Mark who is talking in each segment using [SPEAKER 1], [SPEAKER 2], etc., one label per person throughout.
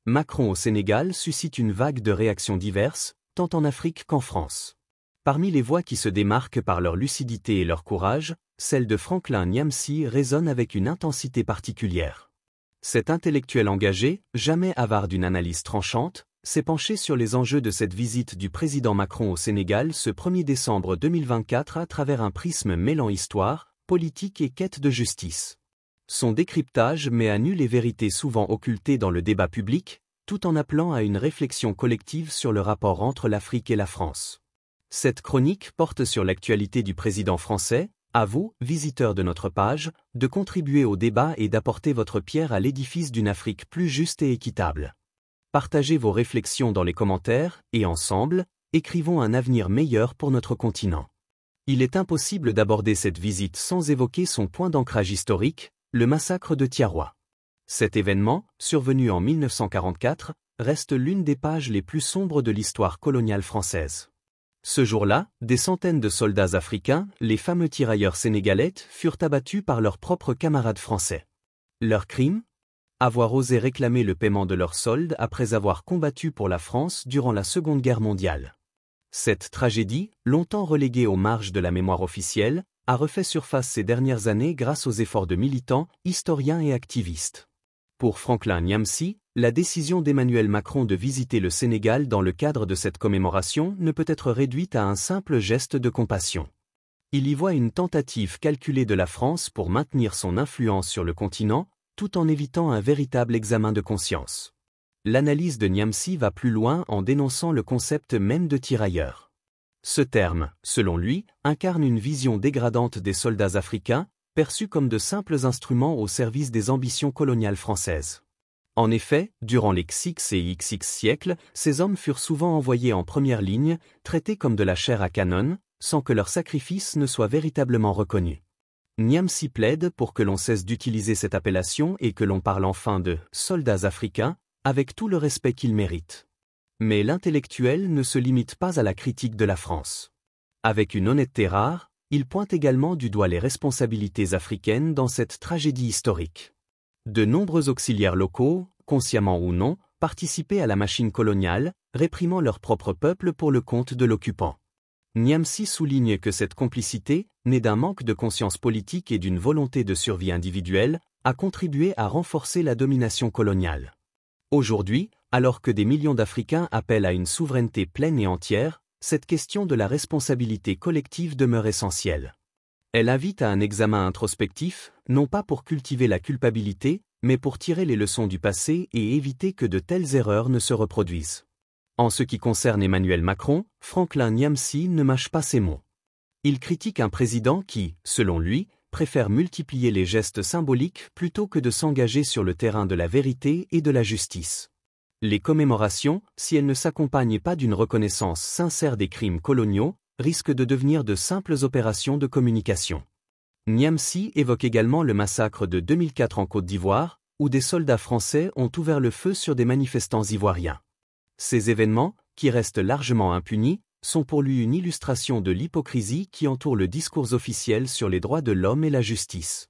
[SPEAKER 1] Macron au Sénégal suscite une vague de réactions diverses, tant en Afrique qu'en France. Parmi les voix qui se démarquent par leur lucidité et leur courage, celle de Franklin Nyamsi résonne avec une intensité particulière. Cet intellectuel engagé, jamais avare d'une analyse tranchante, s'est penché sur les enjeux de cette visite du président Macron au Sénégal ce 1er décembre 2024 à travers un prisme mêlant histoire, politique et quête de justice. Son décryptage met à nu les vérités souvent occultées dans le débat public, tout en appelant à une réflexion collective sur le rapport entre l'Afrique et la France. Cette chronique porte sur l'actualité du président français. À vous, visiteurs de notre page, de contribuer au débat et d'apporter votre pierre à l'édifice d'une Afrique plus juste et équitable. Partagez vos réflexions dans les commentaires, et ensemble, écrivons un avenir meilleur pour notre continent. Il est impossible d'aborder cette visite sans évoquer son point d'ancrage historique, le massacre de Thiaroye. Cet événement, survenu en 1944, reste l'une des pages les plus sombres de l'histoire coloniale française. Ce jour-là, des centaines de soldats africains, les fameux tirailleurs sénégalais, furent abattus par leurs propres camarades français. Leur crime ? Avoir osé réclamer le paiement de leurs soldes après avoir combattu pour la France durant la Seconde Guerre mondiale. Cette tragédie, longtemps reléguée aux marges de la mémoire officielle, a refait surface ces dernières années grâce aux efforts de militants, historiens et activistes. Pour Franklin Nyamsi, la décision d'Emmanuel Macron de visiter le Sénégal dans le cadre de cette commémoration ne peut être réduite à un simple geste de compassion. Il y voit une tentative calculée de la France pour maintenir son influence sur le continent, tout en évitant un véritable examen de conscience. L'analyse de Nyamsi va plus loin en dénonçant le concept même de tirailleur. Ce terme, selon lui, incarne une vision dégradante des soldats africains, perçus comme de simples instruments au service des ambitions coloniales françaises. En effet, durant les XX et XX siècles, ces hommes furent souvent envoyés en première ligne, traités comme de la chair à canon, sans que leur sacrifice ne soit véritablement reconnu. Nyamsi plaide pour que l'on cesse d'utiliser cette appellation et que l'on parle enfin de « soldats africains », avec tout le respect qu'ils méritent. Mais l'intellectuel ne se limite pas à la critique de la France. Avec une honnêteté rare, il pointe également du doigt les responsabilités africaines dans cette tragédie historique. De nombreux auxiliaires locaux, consciemment ou non, participaient à la machine coloniale, réprimant leur propre peuple pour le compte de l'occupant. Nyamsi souligne que cette complicité, née d'un manque de conscience politique et d'une volonté de survie individuelle, a contribué à renforcer la domination coloniale. Aujourd'hui, alors que des millions d'Africains appellent à une souveraineté pleine et entière, cette question de la responsabilité collective demeure essentielle. Elle invite à un examen introspectif, non pas pour cultiver la culpabilité, mais pour tirer les leçons du passé et éviter que de telles erreurs ne se reproduisent. En ce qui concerne Emmanuel Macron, Franklin Nyamsi ne mâche pas ses mots. Il critique un président qui, selon lui, préfère multiplier les gestes symboliques plutôt que de s'engager sur le terrain de la vérité et de la justice. Les commémorations, si elles ne s'accompagnent pas d'une reconnaissance sincère des crimes coloniaux, risquent de devenir de simples opérations de communication. Nyamsi évoque également le massacre de 2004 en Côte d'Ivoire, où des soldats français ont ouvert le feu sur des manifestants ivoiriens. Ces événements, qui restent largement impunis, sont pour lui une illustration de l'hypocrisie qui entoure le discours officiel sur les droits de l'homme et la justice.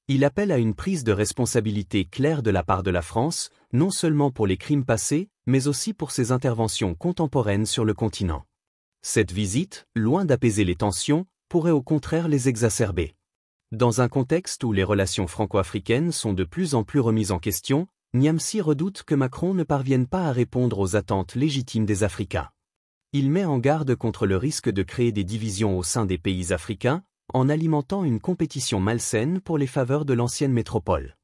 [SPEAKER 1] Il appelle à une prise de responsabilité claire de la part de la France, non seulement pour les crimes passés, mais aussi pour ses interventions contemporaines sur le continent. Cette visite, loin d'apaiser les tensions, pourrait au contraire les exacerber. Dans un contexte où les relations franco-africaines sont de plus en plus remises en question, Nyamsi redoute que Macron ne parvienne pas à répondre aux attentes légitimes des Africains. Il met en garde contre le risque de créer des divisions au sein des pays africains, en alimentant une compétition malsaine pour les faveurs de l'ancienne métropole.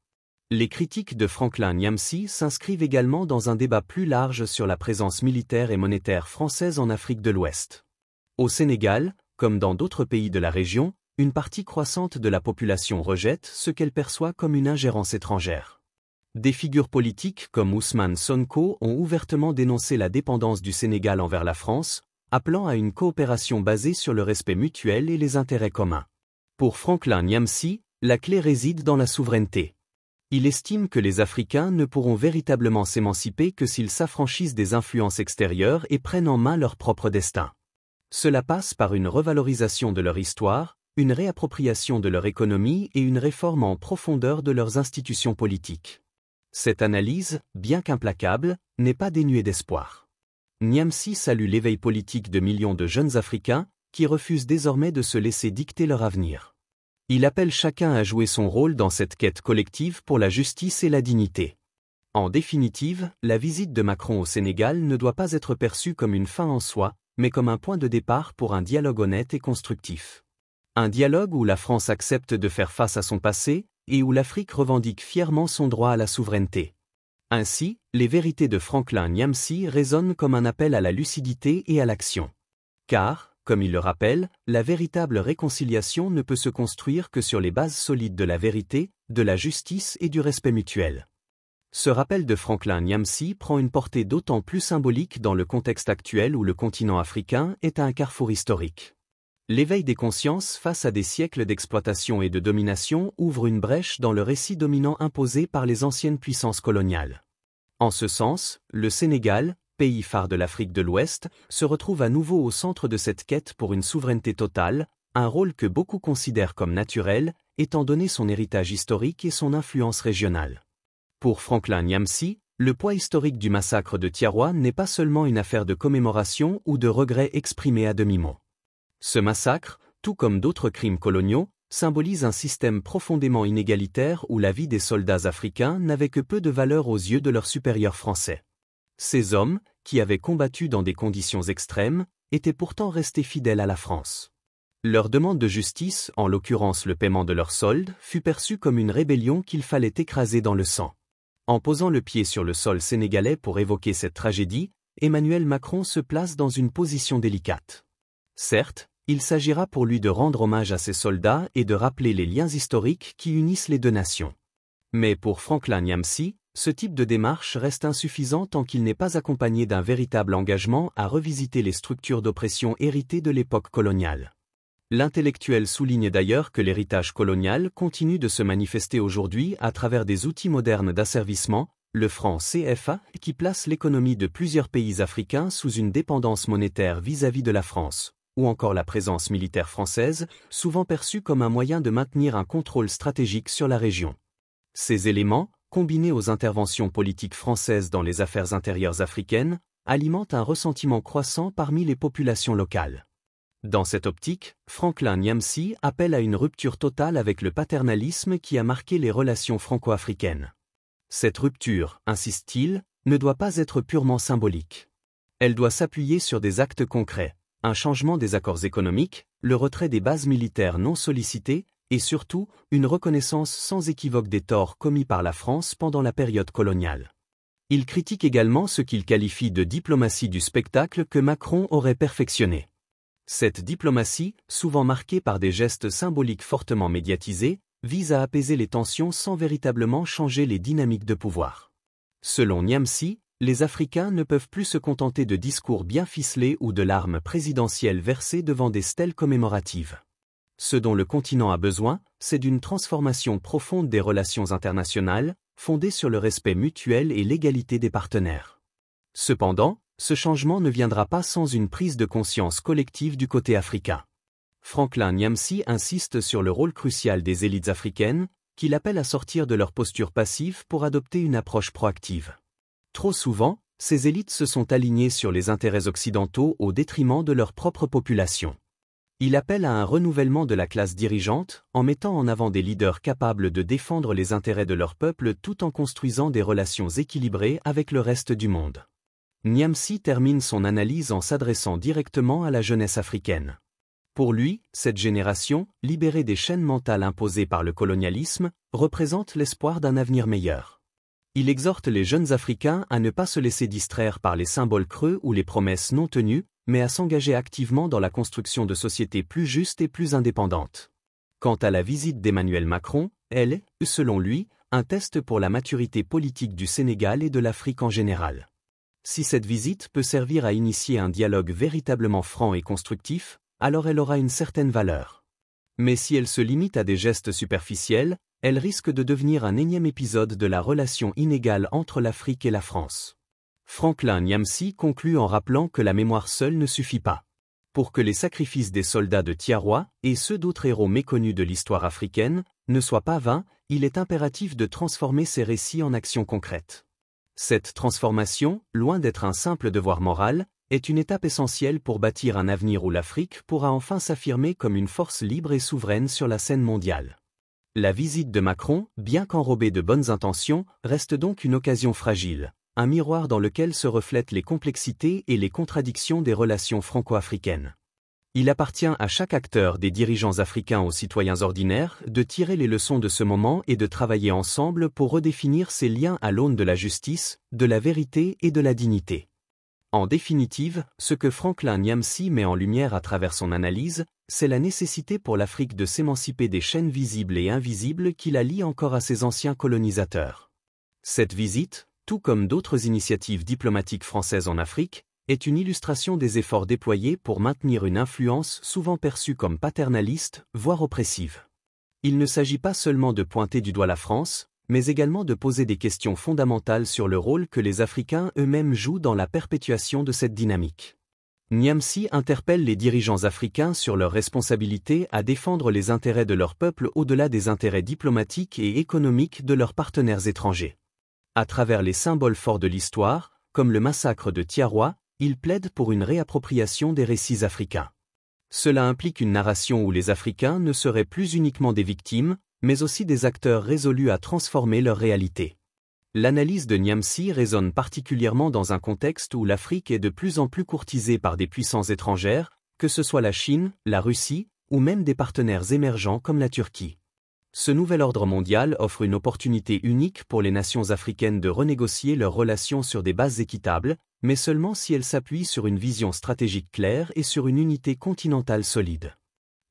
[SPEAKER 1] Les critiques de Franklin Nyamsi s'inscrivent également dans un débat plus large sur la présence militaire et monétaire française en Afrique de l'Ouest. Au Sénégal, comme dans d'autres pays de la région, une partie croissante de la population rejette ce qu'elle perçoit comme une ingérence étrangère. Des figures politiques comme Ousmane Sonko ont ouvertement dénoncé la dépendance du Sénégal envers la France, appelant à une coopération basée sur le respect mutuel et les intérêts communs. Pour Franklin Nyamsi, la clé réside dans la souveraineté. Il estime que les Africains ne pourront véritablement s'émanciper que s'ils s'affranchissent des influences extérieures et prennent en main leur propre destin. Cela passe par une revalorisation de leur histoire, une réappropriation de leur économie et une réforme en profondeur de leurs institutions politiques. Cette analyse, bien qu'implacable, n'est pas dénuée d'espoir. Niamsi salue l'éveil politique de millions de jeunes Africains, qui refusent désormais de se laisser dicter leur avenir. Il appelle chacun à jouer son rôle dans cette quête collective pour la justice et la dignité. En définitive, la visite de Macron au Sénégal ne doit pas être perçue comme une fin en soi, mais comme un point de départ pour un dialogue honnête et constructif. Un dialogue où la France accepte de faire face à son passé, et où l'Afrique revendique fièrement son droit à la souveraineté. Ainsi, les vérités de Franklin Niamsi résonnent comme un appel à la lucidité et à l'action. Car, comme il le rappelle, la véritable réconciliation ne peut se construire que sur les bases solides de la vérité, de la justice et du respect mutuel. Ce rappel de Franklin Niamsi prend une portée d'autant plus symbolique dans le contexte actuel où le continent africain est à un carrefour historique. L'éveil des consciences face à des siècles d'exploitation et de domination ouvre une brèche dans le récit dominant imposé par les anciennes puissances coloniales. En ce sens, le Sénégal, pays phare de l'Afrique de l'Ouest, se retrouve à nouveau au centre de cette quête pour une souveraineté totale, un rôle que beaucoup considèrent comme naturel, étant donné son héritage historique et son influence régionale. Pour Franklin Niamsi, le poids historique du massacre de Tiaroa n'est pas seulement une affaire de commémoration ou de regret exprimé à demi-mot. Ce massacre, tout comme d'autres crimes coloniaux, symbolise un système profondément inégalitaire où la vie des soldats africains n'avait que peu de valeur aux yeux de leurs supérieurs français. Ces hommes, qui avaient combattu dans des conditions extrêmes, étaient pourtant restés fidèles à la France. Leur demande de justice, en l'occurrence le paiement de leur solde, fut perçue comme une rébellion qu'il fallait écraser dans le sang. En posant le pied sur le sol sénégalais pour évoquer cette tragédie, Emmanuel Macron se place dans une position délicate. Certes, il s'agira pour lui de rendre hommage à ses soldats et de rappeler les liens historiques qui unissent les deux nations. Mais pour Franklin Niamsi, ce type de démarche reste insuffisant tant qu'il n'est pas accompagné d'un véritable engagement à revisiter les structures d'oppression héritées de l'époque coloniale. L'intellectuel souligne d'ailleurs que l'héritage colonial continue de se manifester aujourd'hui à travers des outils modernes d'asservissement, le franc CFA, qui place l'économie de plusieurs pays africains sous une dépendance monétaire vis-à-vis de la France, ou encore la présence militaire française, souvent perçue comme un moyen de maintenir un contrôle stratégique sur la région. Ces éléments, combinés aux interventions politiques françaises dans les affaires intérieures africaines, alimentent un ressentiment croissant parmi les populations locales. Dans cette optique, Franklin Niamsi appelle à une rupture totale avec le paternalisme qui a marqué les relations franco-africaines. Cette rupture, insiste-t-il, ne doit pas être purement symbolique. Elle doit s'appuyer sur des actes concrets, un changement des accords économiques, le retrait des bases militaires non sollicitées, et surtout, une reconnaissance sans équivoque des torts commis par la France pendant la période coloniale. Il critique également ce qu'il qualifie de diplomatie du spectacle que Macron aurait perfectionnée. Cette diplomatie, souvent marquée par des gestes symboliques fortement médiatisés, vise à apaiser les tensions sans véritablement changer les dynamiques de pouvoir. Selon Niamsi, les Africains ne peuvent plus se contenter de discours bien ficelés ou de larmes présidentielles versées devant des stèles commémoratives. Ce dont le continent a besoin, c'est d'une transformation profonde des relations internationales, fondée sur le respect mutuel et l'égalité des partenaires. Cependant, ce changement ne viendra pas sans une prise de conscience collective du côté africain. Franklin Niamsi insiste sur le rôle crucial des élites africaines, qu'il appelle à sortir de leur posture passive pour adopter une approche proactive. Trop souvent, ces élites se sont alignées sur les intérêts occidentaux au détriment de leur propre population. Il appelle à un renouvellement de la classe dirigeante, en mettant en avant des leaders capables de défendre les intérêts de leur peuple tout en construisant des relations équilibrées avec le reste du monde. Niamsi termine son analyse en s'adressant directement à la jeunesse africaine. Pour lui, cette génération, libérée des chaînes mentales imposées par le colonialisme, représente l'espoir d'un avenir meilleur. Il exhorte les jeunes Africains à ne pas se laisser distraire par les symboles creux ou les promesses non tenues, mais à s'engager activement dans la construction de sociétés plus justes et plus indépendantes. Quant à la visite d'Emmanuel Macron, elle est, selon lui, un test pour la maturité politique du Sénégal et de l'Afrique en général. Si cette visite peut servir à initier un dialogue véritablement franc et constructif, alors elle aura une certaine valeur. Mais si elle se limite à des gestes superficiels, elle risque de devenir un énième épisode de la relation inégale entre l'Afrique et la France. Franklin Niamsi conclut en rappelant que la mémoire seule ne suffit pas. Pour que les sacrifices des soldats de Tiaroa et ceux d'autres héros méconnus de l'histoire africaine ne soient pas vains, il est impératif de transformer ces récits en actions concrètes. Cette transformation, loin d'être un simple devoir moral, est une étape essentielle pour bâtir un avenir où l'Afrique pourra enfin s'affirmer comme une force libre et souveraine sur la scène mondiale. La visite de Macron, bien qu'enrobée de bonnes intentions, reste donc une occasion fragile, un miroir dans lequel se reflètent les complexités et les contradictions des relations franco-africaines. Il appartient à chaque acteur, des dirigeants africains aux citoyens ordinaires, de tirer les leçons de ce moment et de travailler ensemble pour redéfinir ces liens à l'aune de la justice, de la vérité et de la dignité. En définitive, ce que Franklin Nyamsi met en lumière à travers son analyse, c'est la nécessité pour l'Afrique de s'émanciper des chaînes visibles et invisibles qui la lient encore à ses anciens colonisateurs. Cette visite, tout comme d'autres initiatives diplomatiques françaises en Afrique, est une illustration des efforts déployés pour maintenir une influence souvent perçue comme paternaliste, voire oppressive. Il ne s'agit pas seulement de pointer du doigt la France, mais également de poser des questions fondamentales sur le rôle que les Africains eux-mêmes jouent dans la perpétuation de cette dynamique. Nyamsi interpelle les dirigeants africains sur leur responsabilité à défendre les intérêts de leur peuple au-delà des intérêts diplomatiques et économiques de leurs partenaires étrangers. À travers les symboles forts de l'histoire, comme le massacre de Tiaroa, il plaide pour une réappropriation des récits africains. Cela implique une narration où les Africains ne seraient plus uniquement des victimes, mais aussi des acteurs résolus à transformer leur réalité. L'analyse de Nyamsi résonne particulièrement dans un contexte où l'Afrique est de plus en plus courtisée par des puissances étrangères, que ce soit la Chine, la Russie, ou même des partenaires émergents comme la Turquie. Ce nouvel ordre mondial offre une opportunité unique pour les nations africaines de renégocier leurs relations sur des bases équitables, mais seulement si elles s'appuient sur une vision stratégique claire et sur une unité continentale solide.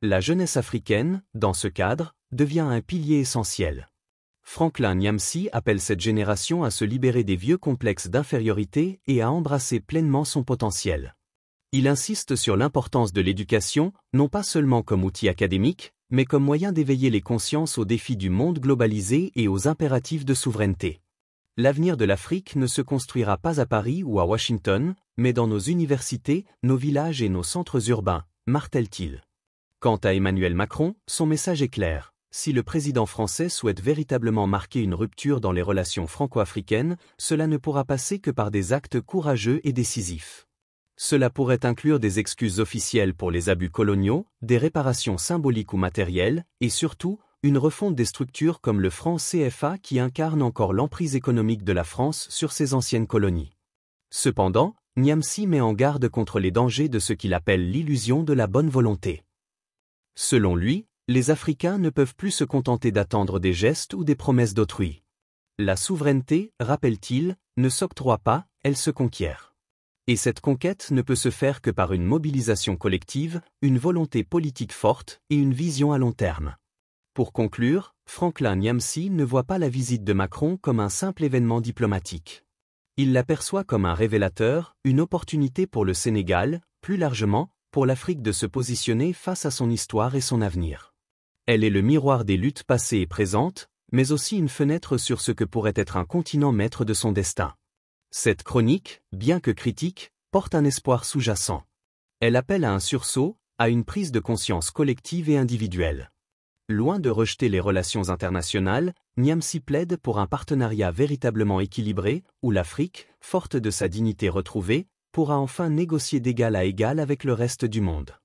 [SPEAKER 1] La jeunesse africaine, dans ce cadre, devient un pilier essentiel. Franklin Nyamsi appelle cette génération à se libérer des vieux complexes d'infériorité et à embrasser pleinement son potentiel. Il insiste sur l'importance de l'éducation, non pas seulement comme outil académique, mais comme moyen d'éveiller les consciences aux défis du monde globalisé et aux impératifs de souveraineté. L'avenir de l'Afrique ne se construira pas à Paris ou à Washington, mais dans nos universités, nos villages et nos centres urbains, martèle-t-il. Quant à Emmanuel Macron, son message est clair. Si le président français souhaite véritablement marquer une rupture dans les relations franco-africaines, cela ne pourra passer que par des actes courageux et décisifs. Cela pourrait inclure des excuses officielles pour les abus coloniaux, des réparations symboliques ou matérielles, et surtout, une refonte des structures comme le franc CFA qui incarne encore l'emprise économique de la France sur ses anciennes colonies. Cependant, Nyamsi met en garde contre les dangers de ce qu'il appelle l'illusion de la bonne volonté. Selon lui, les Africains ne peuvent plus se contenter d'attendre des gestes ou des promesses d'autrui. La souveraineté, rappelle-t-il, ne s'octroie pas, elle se conquiert. Et cette conquête ne peut se faire que par une mobilisation collective, une volonté politique forte et une vision à long terme. Pour conclure, Franklin Nyamsi ne voit pas la visite de Macron comme un simple événement diplomatique. Il l'aperçoit comme un révélateur, une opportunité pour le Sénégal, plus largement, pour l'Afrique de se positionner face à son histoire et son avenir. Elle est le miroir des luttes passées et présentes, mais aussi une fenêtre sur ce que pourrait être un continent maître de son destin. Cette chronique, bien que critique, porte un espoir sous-jacent. Elle appelle à un sursaut, à une prise de conscience collective et individuelle. Loin de rejeter les relations internationales, Nyamsi plaide pour un partenariat véritablement équilibré, où l'Afrique, forte de sa dignité retrouvée, pourra enfin négocier d'égal à égal avec le reste du monde.